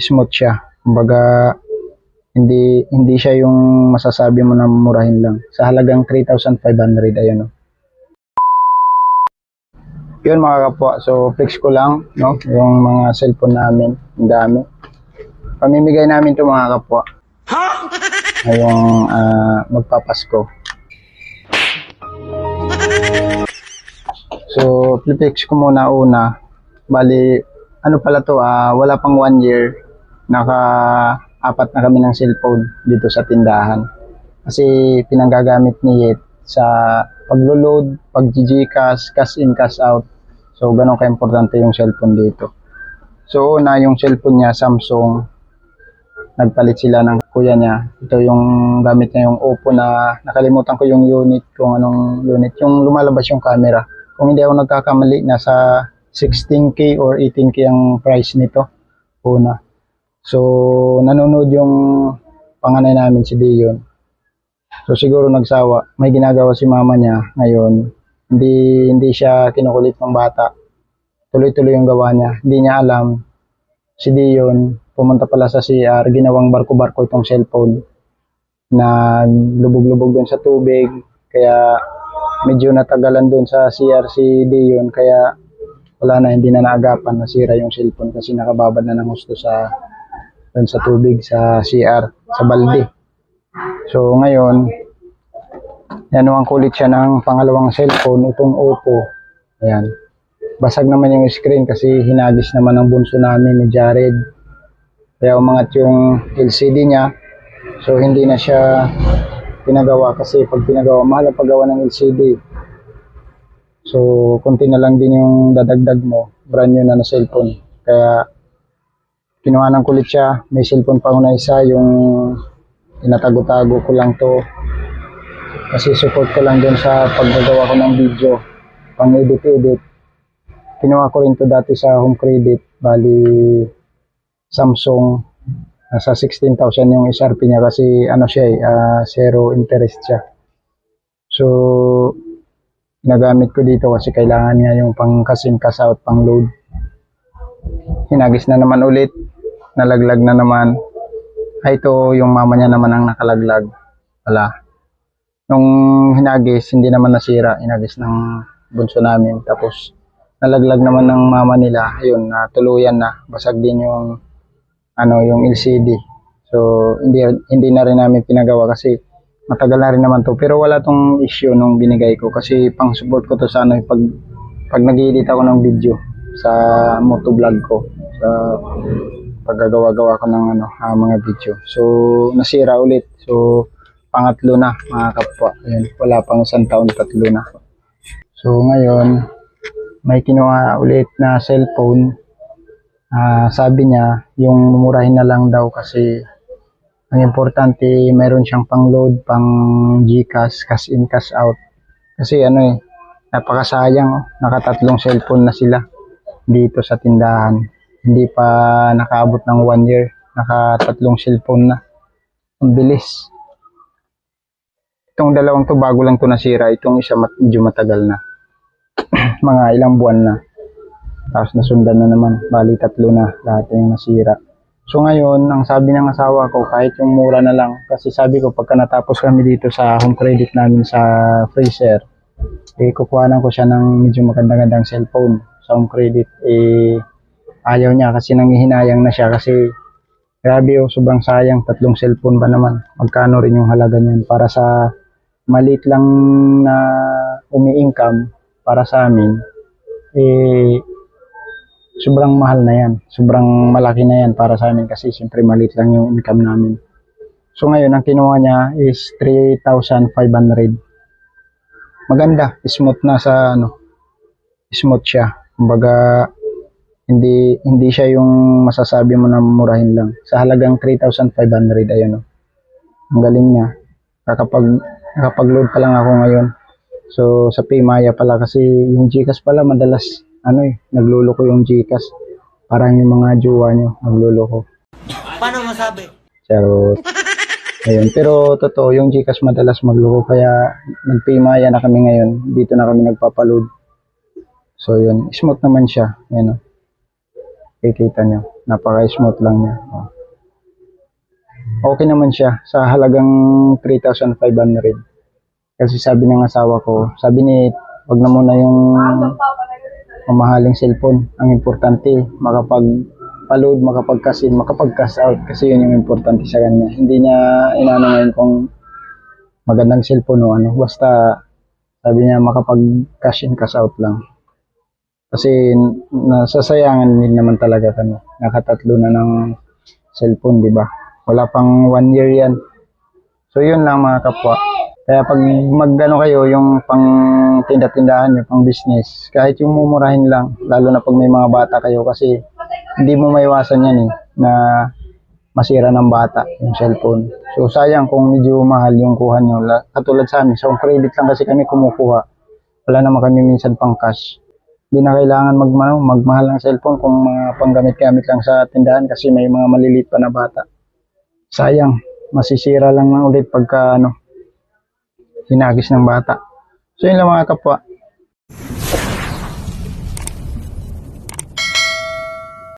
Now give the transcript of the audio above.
smooth siya. Kumbaga, hindi siya yung masasabi mo na murahin lang. Sa halagang 3,500, ayun o. Yun mga kapwa, so flex ko lang, no, yung mga cellphone namin, ang dami. Pamimigay namin to mga kapwa. Ngayong magpapasko. So, flex ko muna una. Bali, ano pala to, wala pang 1 year. Naka-4 na kami ng cellphone dito sa tindahan. Kasi pinanggagamit ni Yet sa paglo-load, pag-GCash, cash in, cash out. So, ganun ka-importante yung cellphone dito. So, una yung cellphone niya, Samsung. Nagpalit sila ng kuya niya. Ito yung gamit niya, yung Oppo na nakalimutan ko yung unit, kung anong unit. Yung lumalabas yung camera. Kung hindi ako nagkakamali, nasa 16K or 18K ang price nito. Una. So, nanonood yung panganay namin, si Dion. So, siguro nagsawa. May ginagawa si mama niya ngayon. Hindi siya kinukulit ng bata. Tuloy-tuloy yung gawa niya. Hindi niya alam. Si Dion, pumunta pala sa CR, ginawang barko-barko itong cellphone. Naglubog-lubog doon sa tubig. Kaya medyo natagalan doon sa CR si Dion. Kaya wala na, hindi na naagapan. Nasira yung cellphone kasi nakababad na ng gusto doon sa tubig, sa CR, sa balde. So ngayon, yan, ang kulit siya ng pangalawang cellphone, itong Oppo. Ayan. Basag naman yung screen kasi hinagis naman ng bunso namin ni Jared. Kaya umangat yung LCD niya. So hindi na siya pinagawa kasi pag pinagawa, mahal ang paggawa ng LCD. So konti na lang din yung dadagdag mo, brand new na cellphone. Kaya kinuha ng kulit siya. May cellphone pa una isa, yung tinatago-tago ko lang to. Kasi support ko lang din sa paggagawa ko ng video, pang edit. Kinuha ko rin to dati sa Home Credit, bali Samsung, nasa 16,000 yung SRP niya kasi ano siya, zero interest siya. So, nagamit ko dito kasi kailangan niya yung pang cash in, cash out, pang load. Hinagis na naman ulit, nalaglag na naman. Ito yung mama niya naman ang nakalaglag. Wala. Nung hinagis, hindi naman nasira. Hinagis ng bunso namin. Tapos, nalaglag naman ng mama nila. Ayun, tuluyan na. Basag din yung, yung LCD. So, hindi na rin namin pinagawa kasi matagal na rin naman to. Pero wala tong issue nung binigay ko. Kasi pang support ko to sa pag nag-edit ako ng video sa motovlog ko. Sa paggagawa-gawa ko ng mga video. So, nasira ulit. So, pangatlo na mga kapwa. Ayan, wala pang 1 taon, 3 na. So ngayon, may kinuha ulit na cellphone. Sabi niya, yung mumurahin na lang daw kasi ang importante, mayroon siyang pang load, pang GCash, cash in, cash out. Kasi napakasayang. Nakatatlong cellphone na sila dito sa tindahan. Hindi pa nakaabot ng 1 year. Nakatatlong cellphone na. Ang bilis. Itong dalawang to bago lang to nasira. Itong isa medyo matagal na. Mga ilang buwan na. Tapos nasundan na naman. Bali 3 na lahat yung nasira. So ngayon, ang sabi ng asawa ko, kahit yung mura na lang. Kasi sabi ko, pagka natapos kami dito sa Home Credit namin sa freezer, kukuhanan ko siya ng medyo magandang cellphone sa Home Credit. Ayaw niya kasi nanghihinayang na siya kasi grabe sobrang sayang. 3 cellphone ba naman? Magkano rin yung halaga niyan para sa maliit lang na umi-income para sa amin, sobrang mahal na yan. Sobrang malaki na yan para sa amin kasi siyempre maliit lang yung income namin. So ngayon, ang kinuha niya is 3,500. Maganda, smooth na smooth siya. Kumbaga, hindi siya yung masasabi mo na murahin lang. Sa halagang 3,500, ayun Ang galing niya. Nakapag-load pa lang ako ngayon. So, sa Paymaya pala kasi yung GCash pala madalas, nagluloko yung GCash. Parang yung mga jowa nyo, nagluloko. Paano masabi? Charot. Ayun. Pero totoo, yung GCash madalas magloko. Kaya nag-Paymaya na kami ngayon. Dito na kami nagpapaload. So, yun. Smooth naman siya. Kikita nyo. Napaka-smooth lang niya. Oh. Okay naman siya sa halagang 3,500. Kasi sabi ng asawa ko, sabi ni, wag na muna yung mamahaling cellphone. Ang importante, makapag-load, makapag-cash in, makapag-cash out. Kasi yun yung importante sa kanya. Hindi niya inano ngayon kung magandang cellphone o ano. Basta, sabi niya, makapag-cash in, cash out lang. Kasi nasasayangan din naman talaga kami. Nakatatlo na ng cellphone, di ba? Wala pang 1 year yan. So yun lang mga kapwa. Kaya pag magano kayo, yung pang tinda-tindahan nyo, pang business, kahit yung mumurahin lang, lalo na pag may mga bata kayo kasi hindi mo maiwasan yan na masira ng bata yung cellphone. So sayang kung medyo mahal yung kuha nyo. Katulad sa amin, so credit lang kasi kami kumukuha. Wala naman kami minsan pang cash. Hindi na kailangan magmahal ng cellphone kung mga panggamit-gamit lang sa tindahan kasi may mga maliliit pa na bata. Sayang, masisira lang ulit pagka hinagis ng bata. So yun lang mga kapwa.